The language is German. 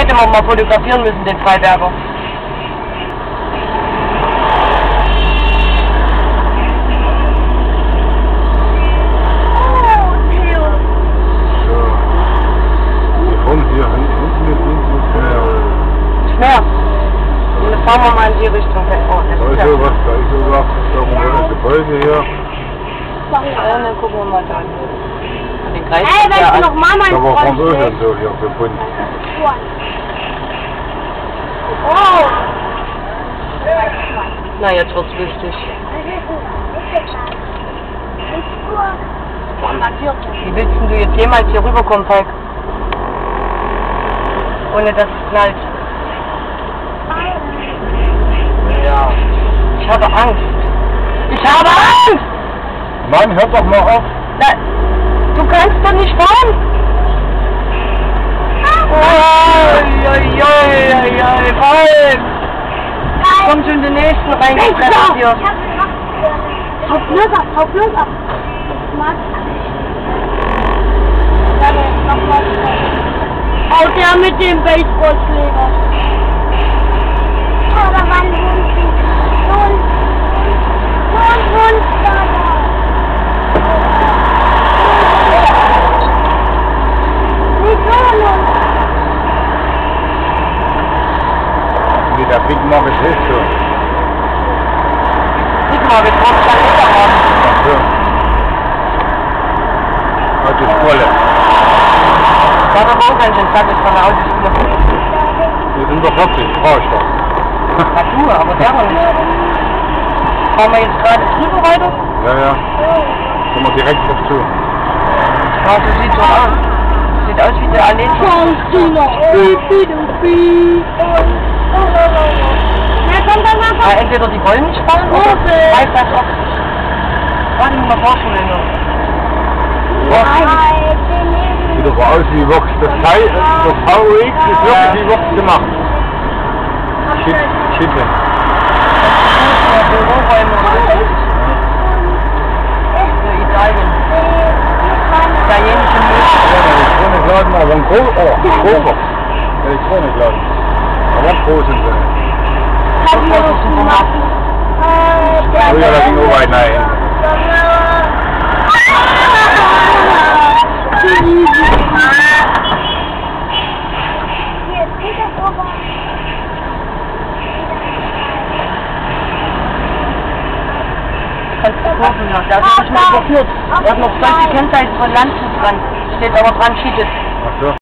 hätte man mal fotografieren müssen, den Freiberger. Mehr. Und dann fahren wir mal in die Richtung. Oh, das ist ja was, da ist sogar das Gebäude hier. Ja, dann gucken wir mal da. Den Kreis. Hey, wenn ich noch mal meinen Aber Freund vom Öl so hier verbunden. Oh! Na, jetzt wird's wichtig. Wie willst denn du jetzt jemals hier rüberkommen, Falk? Ohne dass es knallt. Ja. Ich habe Angst. Ich habe Angst! Mann, hör doch mal auf. Na, du kannst doch nicht fahren. Oi, Falk! Komm schon in den nächsten reingefressen hier. Hau bloß ab. Haut der mit dem Baseballschläger. Aber wann Hund Wie der Big Market ist so. Big Market, brauchst du keinen Meter haben. Ach so. Das ist voll. Das war doch auch ganz schön zackig von der Autospur. Wir sind doch 40, brauchst du. Ach du, aber der noch nicht. Fahren wir jetzt gerade drüber weiter? Ja. Kommen wir direkt drauf zu. Ja, so sieht so aus. Sieht aus wie der Allee. Ja, entweder die wollen nicht fahren oder weiß das auch. Warte mal, Vorschule noch. Sieht doch aus wie Vox. Das VX ist wirklich wie Vox gemacht. Schippe. Italien. Italienische Elektronikladen, aber ein großer. Elektronikladen. Aber groß sind sie. Früher da ging auch weit rein. Kannst du gucken noch, der hat sich nicht überführt. Der hat noch solche Kennzeichen von Landshut dran. Steht aber dran, Schiedes. Ach so.